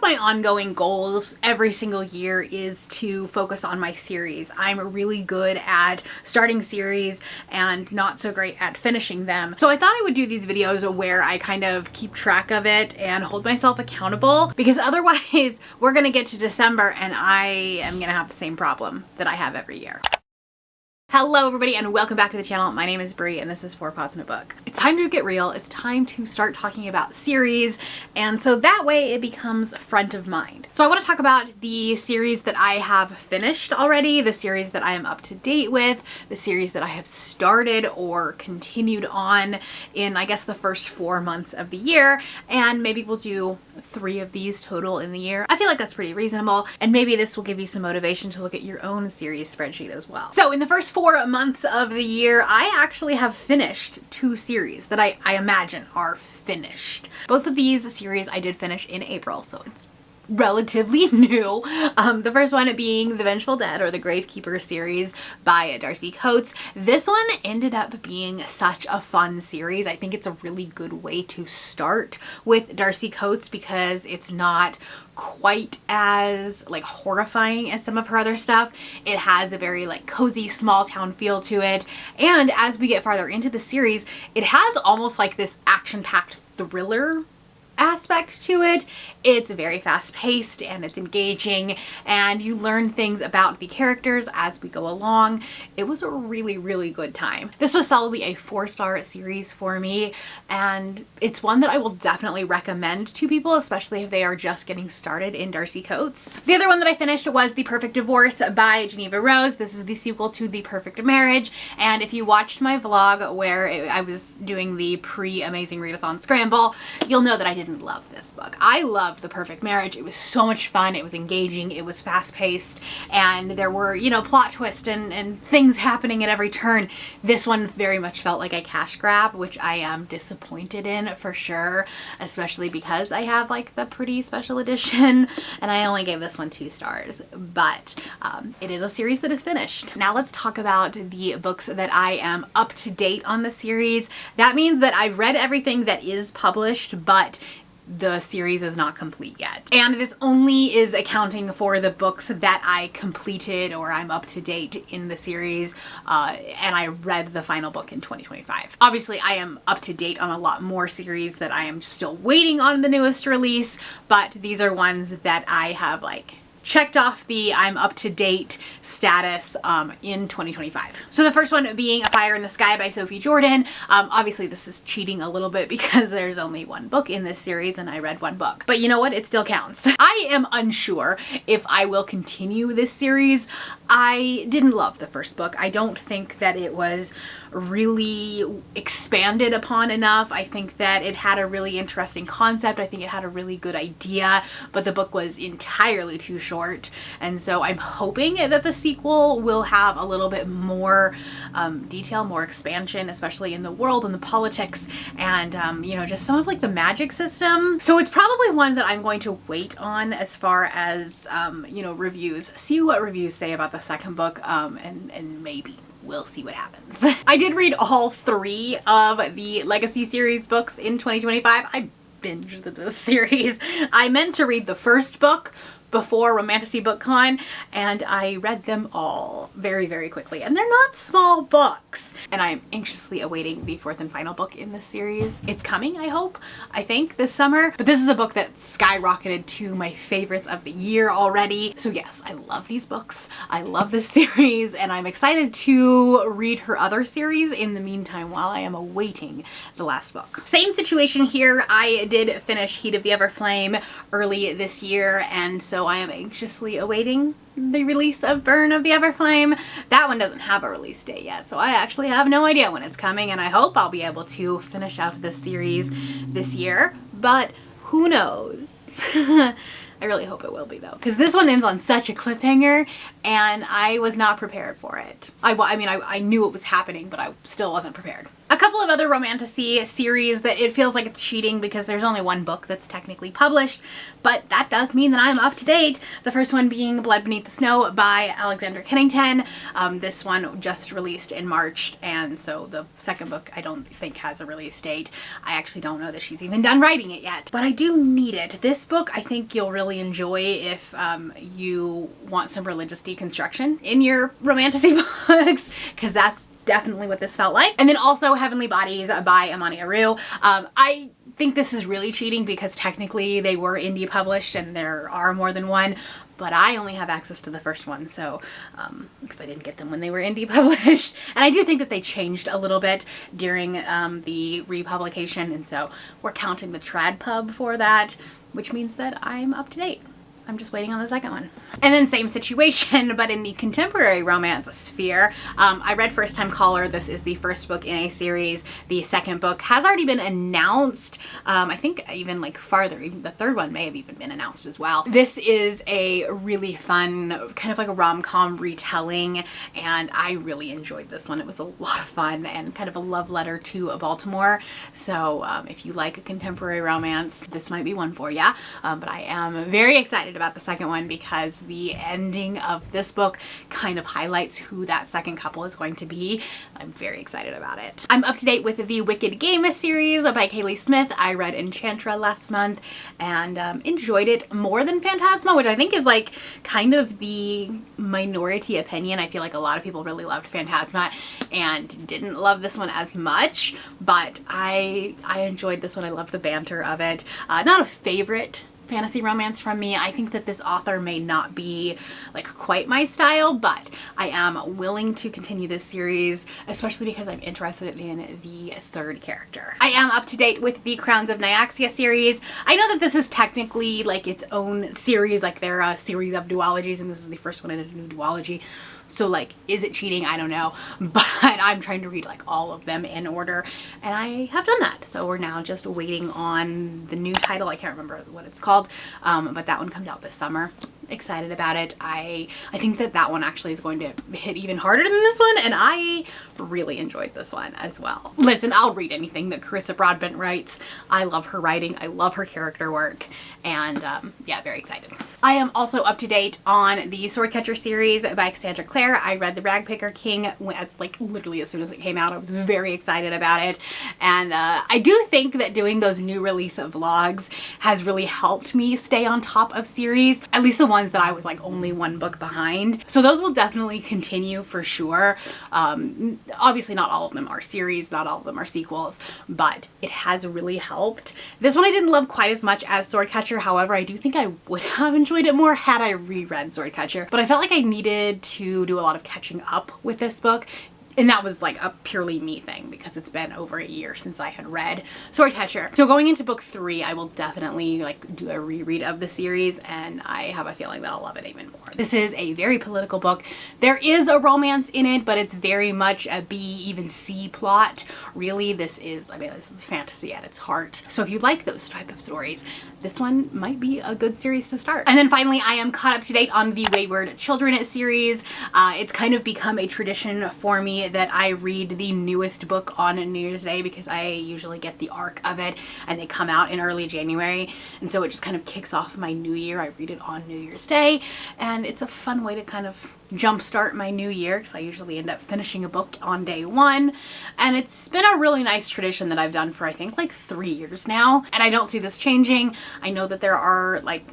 my ongoing goals every single year is to focus on my series. I'm really good at starting series and not so great at finishing them. So I thought I would do these videos where I kind of keep track of it and hold myself accountable, because otherwise we're gonna get to December and I am gonna have the same problem that I have every year. Hello everybody and welcome back to the channel. My name is Brie and this is 4 Paws in a Book. It's time to get real. It's time to start talking about series, and so that way it becomes front of mind. So I want to talk about the series that I have finished already, the series that I am up to date with, the series that I have started or continued on in, I guess, the first 4 months of the year, and maybe we'll do 3 of these total in the year. I feel like that's pretty reasonable, and maybe this will give you some motivation to look at your own series spreadsheet as well. So in the first 4 months of the year, I actually have finished 2 series that I imagine are finished. Both of these series I did finish in April, so it's relatively new. The first one being The Vengeful Dead, or the Gravekeeper series by Darcy Coates. This one ended up being such a fun series. I think it's a really good way to start with Darcy Coates because it's not quite as like horrifying as some of her other stuff. It has a very like cozy small town feel to it, and as we get farther into the series, it has almost like this action-packed thriller aspect to it. It's very fast-paced and it's engaging, and you learn things about the characters as we go along. It was a really good time. This was solidly a 4-star series for me, and it's one that I will definitely recommend to people, especially if they are just getting started in Darcy Coates. The other one that I finished was The Perfect Divorce by Geneva Rose. This is the sequel to The Perfect Marriage, and if you watched my vlog where I was doing the pre-Amazing Readathon Scramble, you'll know that I didn't love this book. I loved The Perfect Marriage. It was so much fun. It was engaging. It was fast-paced, and there were, you know, plot twists and things happening at every turn. This one very much felt like a cash grab, which I am disappointed in for sure, especially because I have like the pretty special edition, and I only gave this one 2 stars, but it is a series that is finished. Now let's talk about the books that I am up to date on the series. That means that I've read everything that is published, but the series is not complete yet. And this only is accounting for the books that I completed or I'm up to date in the series, and I read the final book in 2025. Obviously, I am up to date on a lot more series that I am still waiting on the newest release, but these are ones that I have like checked off the I'm up to date status in 2025. So the first one being A Fire in the Sky by Sophie Jordan. Obviously this is cheating a little bit because there's only 1 book in this series and I read 1 book. But you know what? It still counts. I am unsure if I will continue this series. I didn't love the first book. I don't think that it was really expanded upon enough. I think that it had a really interesting concept. I think it had a really good idea, but the book was entirely too short. And so I'm hoping that the sequel will have a little bit more detail, more expansion, especially in the world and the politics and, you know, just some of like the magic system. So it's probably one that I'm going to wait on as far as, you know, reviews. See what reviews say about the second book, and maybe we'll see what happens. I did read all 3 of the Legacy series books in 2025. I binged this series. I meant to read the first book before Romantasy Book Con, and I read them all very quickly, and they're not small books, and I'm anxiously awaiting the 4th and final book in this series. It's coming, I hope, I think this summer, but this is a book that skyrocketed to my favorites of the year already. So yes, I love these books, I love this series, and I'm excited to read her other series in the meantime while I am awaiting the last book. Same situation here. I did finish Heat of the Everflame early this year, and so I am anxiously awaiting the release of Burn of the Everflame. That one doesn't have a release date yet, so I actually have no idea when it's coming, and I hope I'll be able to finish out this series this year, but who knows? I really hope it will be though, because this one ends on such a cliffhanger and I was not prepared for it. I mean, I knew it was happening, but I still wasn't prepared. A couple of other romantasy series that it feels like it's cheating because there's only one book that's technically published, but that does mean that I'm up to date. The first one being Blood Beneath the Snow by Alexandra Kennington. This one just released in March, and so the second book I don't think has a release date. I actually don't know that she's even done writing it yet, but I do need it. This book I think you'll really enjoy if you want some religious deconstruction in your romantasy books, because that's definitely what this felt like. And then also Heavenly Bodies by Amani Aru. I think this is really cheating because technically they were indie published and there are more than one, but I only have access to the first one, so because I didn't get them when they were indie published. And I do think that they changed a little bit during the republication, and so we're counting the trad pub for that, which means that I'm up to date. I'm just waiting on the second one. And then same situation, but in the contemporary romance sphere. I read First Time Caller. This is the first book in a series. The second book has already been announced. I think even like farther, even the third one may have even been announced as well. This is a really fun, kind of like a rom-com retelling, and I really enjoyed this one. It was a lot of fun and kind of a love letter to Baltimore. So if you like a contemporary romance, this might be one for you. But I am very excited about the second one because the ending of this book kind of highlights who that second couple is going to be. I'm very excited about it. I'm up to date with the Wicked Game series by Kaylee Smith. I read Enchantra last month and enjoyed it more than Phantasma, which I think is like kind of the minority opinion. I feel like a lot of people really loved Phantasma and didn't love this one as much, but I enjoyed this one. I loved the banter of it. Not a favorite fantasy romance from me. I think that this author may not be like quite my style, but I am willing to continue this series, especially because I'm interested in the third character. I am up to date with the Crowns of Nyaxia series. I know that this is technically like its own series, like they're a series of duologies, and this is the first one in a new duology. So like, is it cheating? I don't know, but I'm trying to read like all of them in order, and I have done that. So we're now just waiting on the new title. I can't remember what it's called, but that one comes out this summer. Excited about it. I think that that one actually is going to hit even harder than this one, and I really enjoyed this one as well. Listen, I'll read anything that Carissa Broadbent writes. I love her writing. I love her character work, and yeah, very excited. I am also up to date on the Swordcatcher series by Cassandra Clare. I read The Ragpicker King as like literally as soon as it came out. I was very excited about it, and I do think that doing those new release vlogs has really helped me stay on top of series, at least the ones that I was like only one book behind. So those will definitely continue for sure. Obviously not all of them are series, not all of them are sequels, but it has really helped. This one I didn't love quite as much as Swordcatcher. However, I do think I would have enjoyed it more had I reread Swordcatcher, but I felt like I needed to do a lot of catching up with this book. And that was like a purely me thing because it's been over a year since I had read Swordcatcher. So going into book 3, I will definitely like do a reread of the series, and I have a feeling that I'll love it even more. This is a very political book. There is a romance in it, but it's very much a B, even C plot. Really, this is fantasy at its heart. So if you like those type of stories, this one might be a good series to start. And then finally, I am caught up to date on the Wayward Children series. It's kind of become a tradition for me that I read the newest book on New Year's Day because I usually get the arc of it and they come out in early January, and so it just kind of kicks off my new year. I read it on New Year's Day, and it's a fun way to kind of jumpstart my new year because I usually end up finishing a book on day 1, and it's been a really nice tradition that I've done for I think like 3 years now, and I don't see this changing. I know that there are like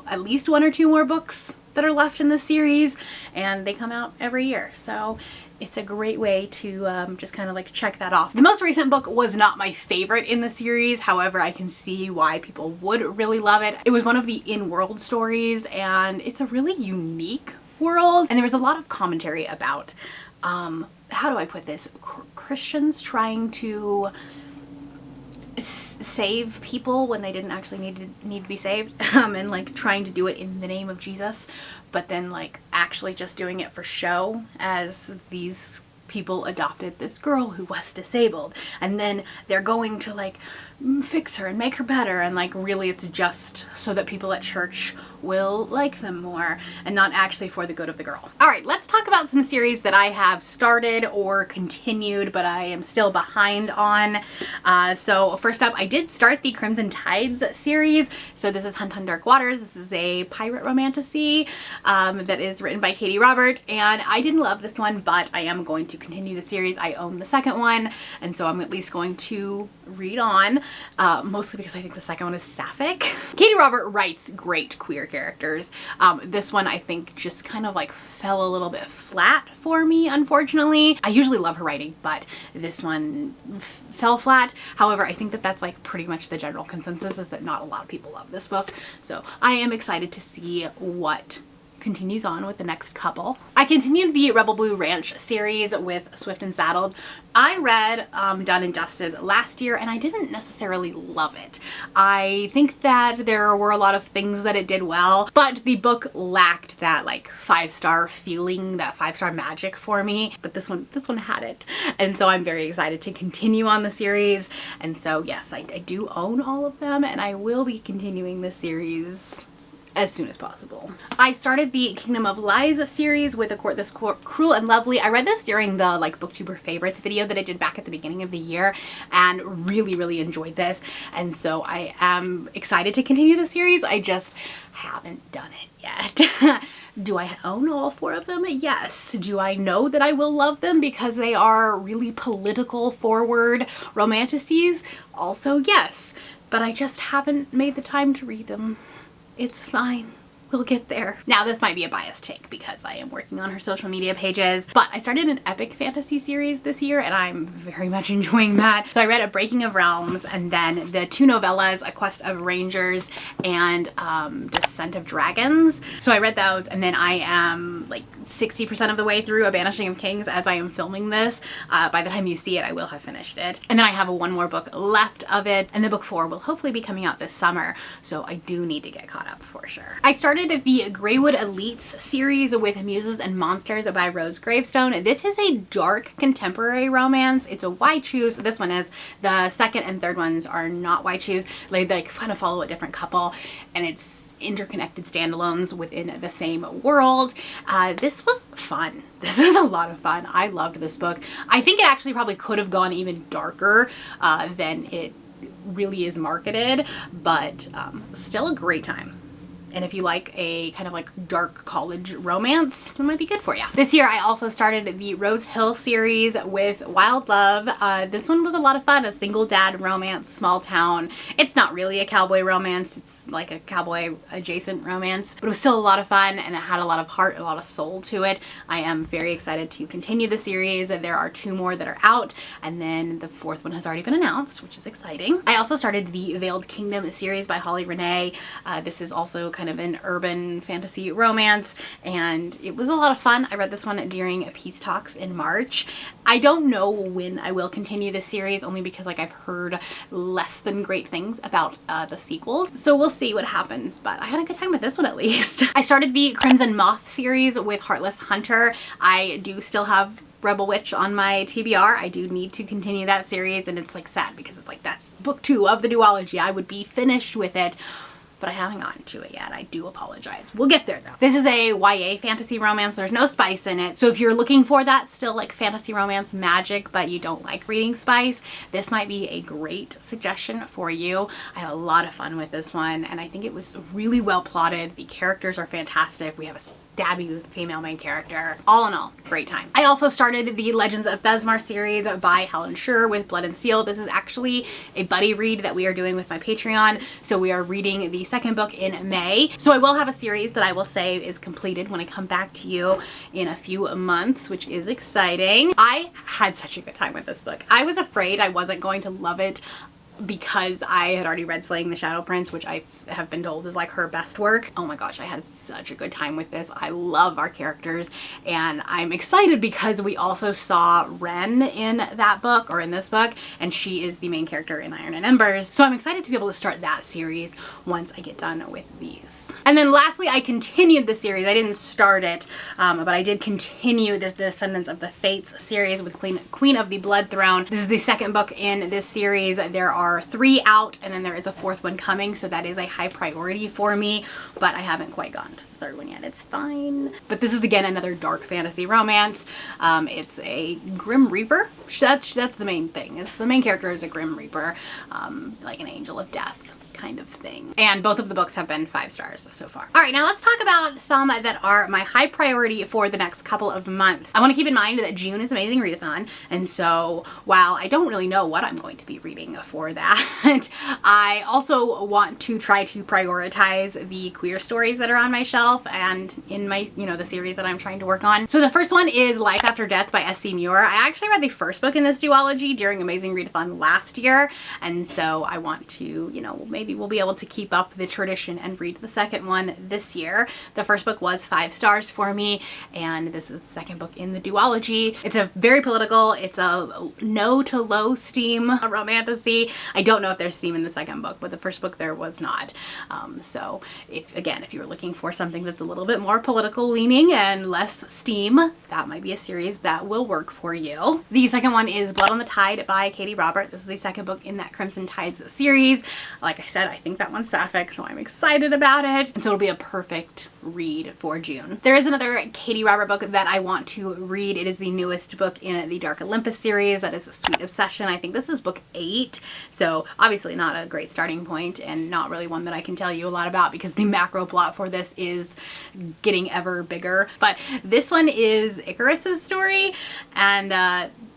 at least 1 or 2 more books that are left in the series, and they come out every year, so it's a great way to just kind of like check that off. The most recent book was not my favorite in the series. However, I can see why people would really love it. It was one of the in-world stories, and it's a really unique world. And there was a lot of commentary about, how do I put this? Christians trying to save people when they didn't actually need to be saved, and like trying to do it in the name of Jesus, but then like actually just doing it for show as these people adopted this girl who was disabled, and then they're going to like fix her and make her better, and like really it's just so that people at church will like them more and not actually for the good of the girl. All right, let's talk about some series that I have started or continued but I am still behind on. So first up, I did start the Crimson Tides series. So this is Hunt on Dark Waters. This is a pirate romantasy that is written by Katie Robert, and I didn't love this one, but I am going to continue the series. I own the second one, and so I'm at least going to read on, mostly because I think the second one is sapphic. Katie Robert writes great queer characters. This one I think just kind of like fell a little bit flat for me, unfortunately. I usually love her writing, but this one fell flat. However, I think that that's like pretty much the general consensus, is that not a lot of people love this book. So I am excited to see what continues on with the next couple. I continued the Rebel Blue Ranch series with Swift and Saddled. I read Done and Dusted last year and I didn't necessarily love it. I think that there were a lot of things that it did well, but the book lacked that like 5-star feeling, that 5-star magic for me. But this one had it. And so I'm very excited to continue on the series. And so yes, I do own all of them, and I will be continuing the series as soon as possible. I started the Kingdom of Lies series with A Court This Cruel and Lovely. I read this during the like booktuber favorites video that I did back at the beginning of the year and really enjoyed this, and so I am excited to continue the series. I just haven't done it yet. Do I own all 4 of them? Yes. Do I know that I will love them because they are really political forward romantasies? Also yes, but I just haven't made the time to read them. It's fine. We'll get there. Now, this might be a biased take because I am working on her social media pages, but I started an epic fantasy series this year and I'm very much enjoying that. So I read A Breaking of Realms and then the 2 novellas, A Quest of Rangers and Descent of Dragons. So I read those, and then I am like 60% of the way through A Banishing of Kings as I am filming this. By the time you see it, I will have finished it. And then I have one more book left of it, and the book 4 will hopefully be coming out this summer. So I do need to get caught up for sure. I started the Greywood Elites series with Muses and Monsters by Rose Gravestone. This is a dark contemporary romance. It's a Y-choose. This one is. The second and third ones are not Y-choose. They kind of follow a different couple, and it's interconnected standalones within the same world. This was fun. This was a lot of fun. I loved this book. I think it actually probably could have gone even darker than it really is marketed, but still a great time. And if you like a kind of like dark college romance, it might be good for you. This year I also started the Rose Hill series with Wild Love. This one was a lot of fun. A single dad romance, small town. It's not really a cowboy romance. It's like a cowboy adjacent romance, but it was still a lot of fun and it had a lot of heart, a lot of soul to it. I am very excited to continue the series. There are 2 more that are out, and then the 4th one has already been announced, which is exciting. I also started the Veiled Kingdom series by Holly Renee. This is also kind of an urban fantasy romance, and it was a lot of fun. I read this one during Peace Talks in March. I don't know when I will continue this series, only because like I've heard less than great things about the sequels, so we'll see what happens, but I had a good time with this one at least. I started the Crimson Moth series with Heartless Hunter. I do still have Rebel Witch on my TBR. I do need to continue that series, and it's like sad because it's like that's book 2 of the duology. I would be finished with it, but I haven't gotten to it yet. I do apologize. We'll get there though. This is a YA fantasy romance. There's no spice in it. So if you're looking for that still like fantasy romance magic, but you don't like reading spice, this might be a great suggestion for you. I had a lot of fun with this one, and I think it was really well plotted. The characters are fantastic. We have a stabby female main character. All in all, great time. I also started the Legends of Besmar series by Helen Schur with Blood and Seal. This is actually a buddy read that we are doing with my Patreon. So we are reading the 2nd book in May. So I will have a series that I will say is completed when I come back to you in a few months, which is exciting. I had such a good time with this book. I was afraid I wasn't going to love it because I had already read Slaying the Shadow Prince, which I have been told is like her best work. Oh my gosh, I had such a good time with this. I love our characters, and I'm excited because we also saw Ren in that book, or in this book, and she is the main character in Iron and Embers. So I'm excited to be able to start that series once I get done with these. And then lastly, I continued the series. I didn't start it, but I did continue the Descendants of the Fates series with Queen of the Blood Throne. This is the second book in this series. There are 3 out, and then there is a 4th one coming, so that is a high priority for me, but I haven't quite gotten to the 3rd one yet. It's fine. But this is again another dark fantasy romance. It's a Grim Reaper. That's the main thing. The main character is a Grim Reaper, like an angel of death kind of thing. And both of the books have been 5 stars so far. All right, now let's talk about some that are my high priority for the next couple of months. I want to keep in mind that June is Amazing Readathon, and so while I don't really know what I'm going to be reading for that, I also want to try to prioritize the queer stories that are on my shelf and in my, the series that I'm trying to work on. So the first one is Life After Death by S.C. Muir. I actually read the first book in this duology during Amazing Readathon last year, and so I want to, maybe we'll be able to keep up the tradition and read the second one this year. The first book was 5 stars for me, and this is the second book in the duology. It's a very political, it's a no to low steam romantasy. I don't know if there's steam in the second book, but the first book there was not. So if you were looking for something that's a little bit more political leaning and less steam, that might be a series that will work for you. The second one is Blood on the Tide by Katie Robert. This is the second book in that Crimson Tides series. Like I said, I think that one's sapphic, so I'm excited about it. And so it'll be a perfect read for June. There is another Katie Robert book that I want to read. It is the newest book in the Dark Olympus series. That is A Sweet Obsession. I think this is book 8. So obviously not a great starting point, and not really one that I can tell you a lot about because the macro plot for this is getting ever bigger. But this one is Icarus's story, and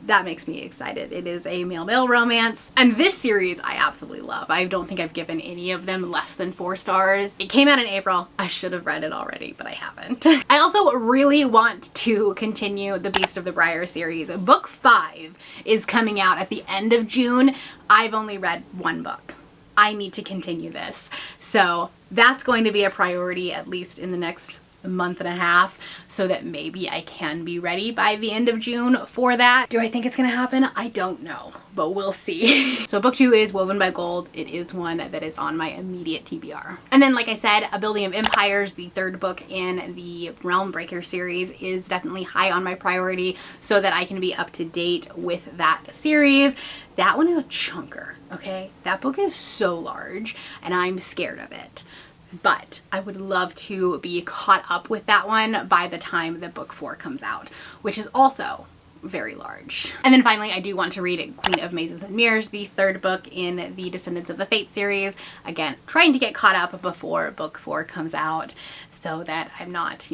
that makes me excited. It is a male-male romance, and this series I absolutely love. I don't think I've given any of them less than 4 stars. It came out in April. I should have read it already, but I haven't. I also really want to continue the Beast of the Briar series. Book 5 is coming out at the end of June. I've only read 1 book. I need to continue this. So that's going to be a priority, at least in the next month and a half, so that maybe I can be ready by the end of June for that. Do I think it's gonna happen? I don't know, but we'll see. So book 2 is Woven by Gold. It is one that is on my immediate TBR. And then, like I said, A Building of Empires, the 3rd book in the Realm Breaker series, is definitely high on my priority so that I can be up to date with that series. That one is a chunker, okay? That book is so large and I'm scared of it. But I would love to be caught up with that one by the time that book 4 comes out, which is also very large. And then finally, I do want to read Queen of Mazes and Mirrors, the 3rd book in the Descendants of the Fates series. Again, trying to get caught up before book 4 comes out so that I'm not,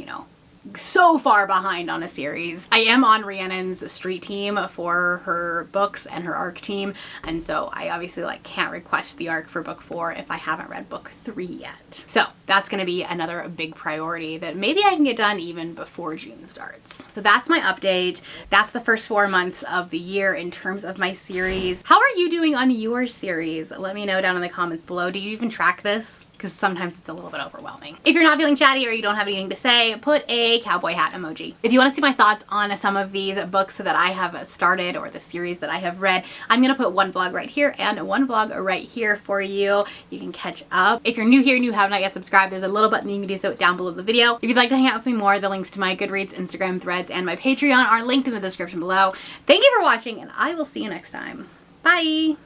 so far behind on a series. I am on Rhiannon's street team for her books and her ARC team, and so I obviously can't request the ARC for book 4 if I haven't read book 3 yet. So that's going to be another big priority that maybe I can get done even before June starts. So that's my update. That's the first 4 months of the year in terms of my series. How are you doing on your series? Let me know down in the comments below. Do you even track this? Because sometimes it's a little bit overwhelming. If you're not feeling chatty or you don't have anything to say, put a cowboy hat emoji. If you want to see my thoughts on some of these books that I have started or the series that I have read, I'm going to put one vlog right here and one vlog right here for you. You can catch up. If you're new here and you have not yet subscribed, there's a little button you can do so down below the video. If you'd like to hang out with me more, the links to my Goodreads, Instagram, Threads, and my Patreon are linked in the description below. Thank you for watching, and I will see you next time. Bye!